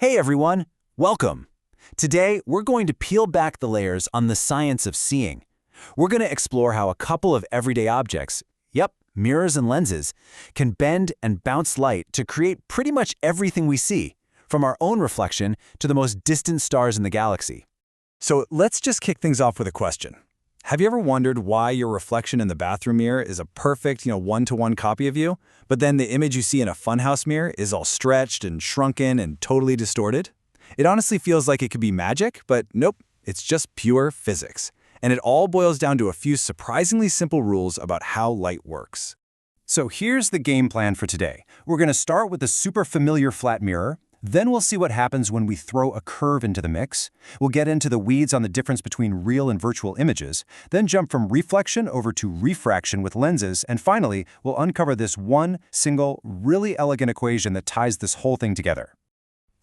Hey everyone, welcome. Today, we're going to peel back the layers on the science of seeing. We're going to explore how a couple of everyday objects, yep, mirrors and lenses, can bend and bounce light to create pretty much everything we see, from our own reflection to the most distant stars in the galaxy. So let's just kick things off with a question. Have you ever wondered why your reflection in the bathroom mirror is a perfect, one-to-one copy of you, but then the image you see in a funhouse mirror is all stretched and shrunken and totally distorted? It honestly feels like it could be magic, but nope, it's just pure physics. And it all boils down to a few surprisingly simple rules about how light works. So here's the game plan for today. We're going to start with a super familiar flat mirror. Then we'll see what happens when we throw a curve into the mix. We'll get into the weeds on the difference between real and virtual images, then jump from reflection over to refraction with lenses, and finally, we'll uncover this one single, really elegant equation that ties this whole thing together.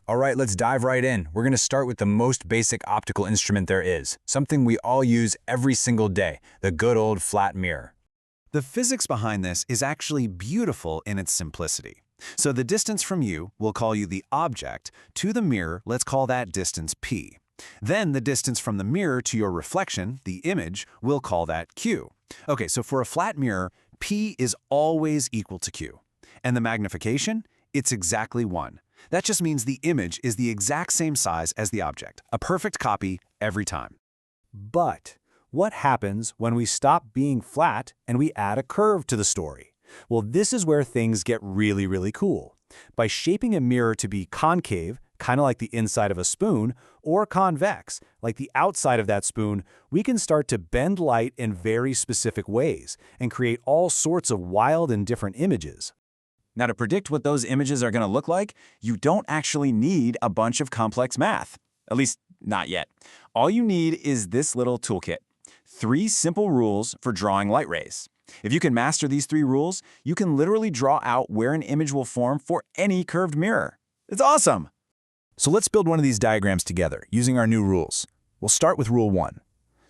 All right, let's dive right in. We're going to start with the most basic optical instrument there is, something we all use every single day, the good old flat mirror. The physics behind this is actually beautiful in its simplicity. So the distance from you, we'll call you the object, to the mirror, let's call that distance p. Then the distance from the mirror to your reflection, the image, we'll call that q. Okay, so for a flat mirror, p is always equal to q. And the magnification? It's exactly 1. That just means the image is the exact same size as the object, a perfect copy every time. But what happens when we stop being flat and we add a curve to the story? Well, this is where things get really cool. By shaping a mirror to be concave, kind of like the inside of a spoon, or convex, like the outside of that spoon, we can start to bend light in very specific ways and create all sorts of wild and different images. Now, to predict what those images are going to look like, you don't actually need a bunch of complex math. At least, not yet. All you need is this little toolkit. 3 simple rules for drawing light rays. If you can master these 3 rules, you can literally draw out where an image will form for any curved mirror. It's awesome! So let's build one of these diagrams together using our new rules. We'll start with rule 1.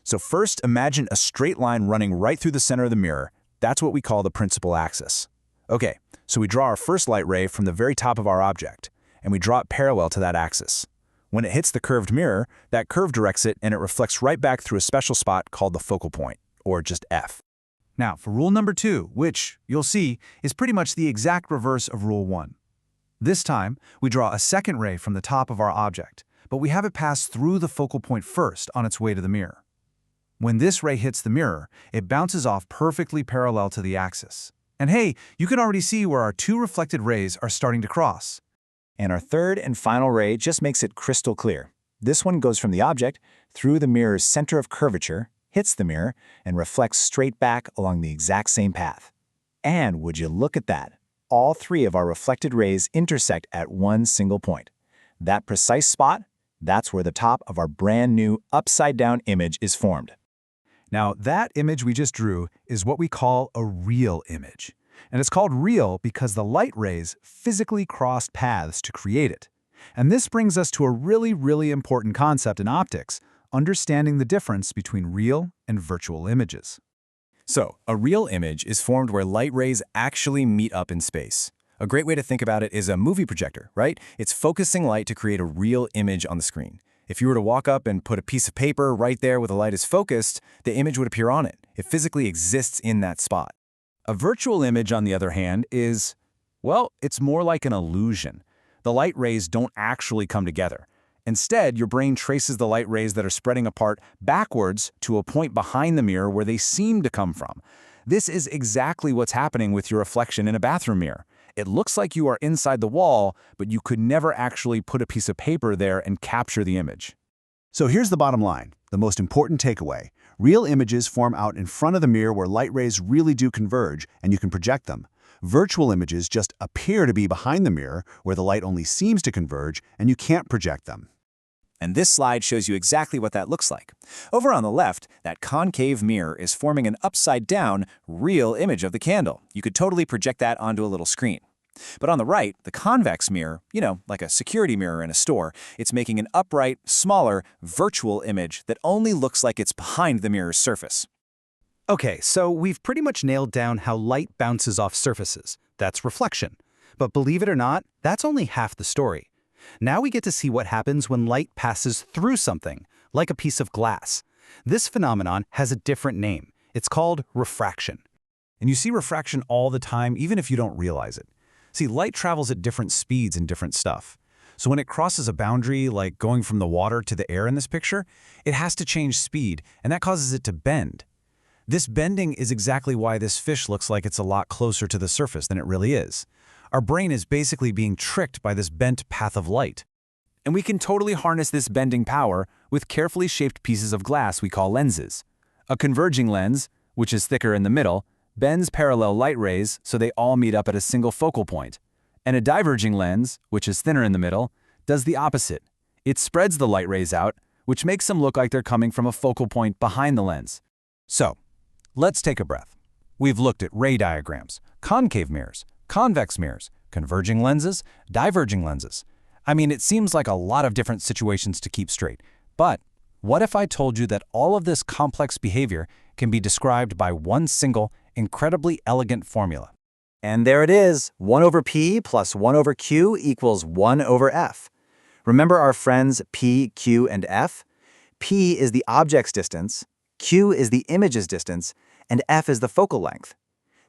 So first, imagine a straight line running right through the center of the mirror. That's what we call the principal axis. Okay, so we draw our first light ray from the very top of our object, and we draw it parallel to that axis. When it hits the curved mirror, that curve directs it and it reflects right back through a special spot called the focal point, or just F. Now, for rule number 2, which, you'll see, is pretty much the exact reverse of rule 1. This time, we draw a second ray from the top of our object, but we have it pass through the focal point first on its way to the mirror. When this ray hits the mirror, it bounces off perfectly parallel to the axis. And hey, you can already see where our 2 reflected rays are starting to cross. And our third and final ray just makes it crystal clear. This one goes from the object through the mirror's center of curvature, hits the mirror, and reflects straight back along the exact same path. And would you look at that? All 3 of our reflected rays intersect at one single point. That precise spot, that's where the top of our brand new upside-down image is formed. Now, that image we just drew is what we call a real image. And it's called real because the light rays physically crossed paths to create it. And this brings us to a really important concept in optics, understanding the difference between real and virtual images. So, a real image is formed where light rays actually meet up in space. A great way to think about it is a movie projector, right? It's focusing light to create a real image on the screen. If you were to walk up and put a piece of paper right there where the light is focused, the image would appear on it. It physically exists in that spot. A virtual image, on the other hand, is, well, it's more like an illusion. The light rays don't actually come together. Instead, your brain traces the light rays that are spreading apart backwards to a point behind the mirror where they seem to come from. This is exactly what's happening with your reflection in a bathroom mirror. It looks like you are inside the wall, but you could never actually put a piece of paper there and capture the image. So here's the bottom line, the most important takeaway. Real images form out in front of the mirror where light rays really do converge and you can project them. Virtual images just appear to be behind the mirror where the light only seems to converge and you can't project them. And this slide shows you exactly what that looks like. Over on the left, that concave mirror is forming an upside-down, real image of the candle. You could totally project that onto a little screen. But on the right, the convex mirror, like a security mirror in a store, it's making an upright, smaller, virtual image that only looks like it's behind the mirror's surface. Okay, so we've pretty much nailed down how light bounces off surfaces. That's reflection. But believe it or not, that's only half the story. Now we get to see what happens when light passes through something, like a piece of glass. This phenomenon has a different name. It's called refraction. And you see refraction all the time, even if you don't realize it. See, light travels at different speeds in different stuff. So when it crosses a boundary, like going from the water to the air in this picture, it has to change speed, and that causes it to bend. This bending is exactly why this fish looks like it's a lot closer to the surface than it really is. Our brain is basically being tricked by this bent path of light. And we can totally harness this bending power with carefully shaped pieces of glass we call lenses. A converging lens, which is thicker in the middle, bends parallel light rays so they all meet up at a single focal point. And a diverging lens, which is thinner in the middle, does the opposite. It spreads the light rays out, which makes them look like they're coming from a focal point behind the lens. So, let's take a breath. We've looked at ray diagrams, concave mirrors, convex mirrors, converging lenses, diverging lenses. I mean, it seems like a lot of different situations to keep straight. But what if I told you that all of this complex behavior can be described by one single, incredibly elegant formula? And there it is, 1 over p plus 1 over q equals 1 over f. Remember our friends p, q, and f? P is the object's distance, q is the image's distance, and f is the focal length.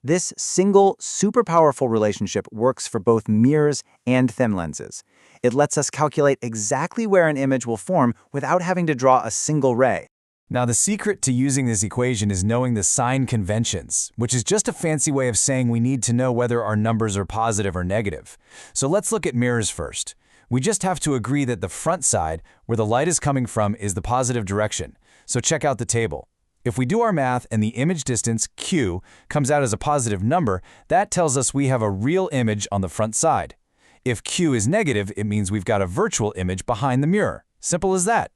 This single, super powerful relationship works for both mirrors and thin lenses. It lets us calculate exactly where an image will form without having to draw a single ray. Now, the secret to using this equation is knowing the sign conventions, which is just a fancy way of saying we need to know whether our numbers are positive or negative. So let's look at mirrors first. We just have to agree that the front side, where the light is coming from, is the positive direction. So check out the table. If we do our math and the image distance, q, comes out as a positive number, that tells us we have a real image on the front side. If q is negative, it means we've got a virtual image behind the mirror. Simple as that.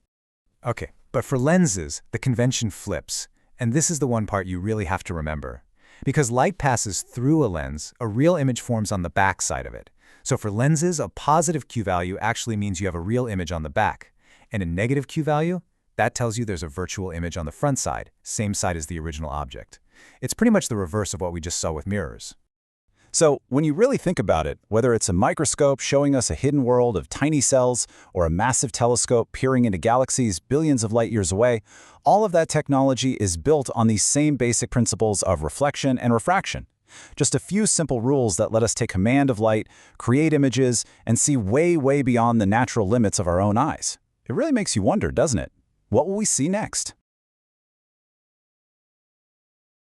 Okay, but for lenses, the convention flips. And this is the one part you really have to remember. Because light passes through a lens, a real image forms on the back side of it. So for lenses, a positive q value actually means you have a real image on the back. And a negative q value? That tells you there's a virtual image on the front side, same side as the original object. It's pretty much the reverse of what we just saw with mirrors. So, when you really think about it, whether it's a microscope showing us a hidden world of tiny cells or a massive telescope peering into galaxies billions of light years away, all of that technology is built on these same basic principles of reflection and refraction. Just a few simple rules that let us take command of light, create images, and see way, way beyond the natural limits of our own eyes. It really makes you wonder, doesn't it? What will we see next?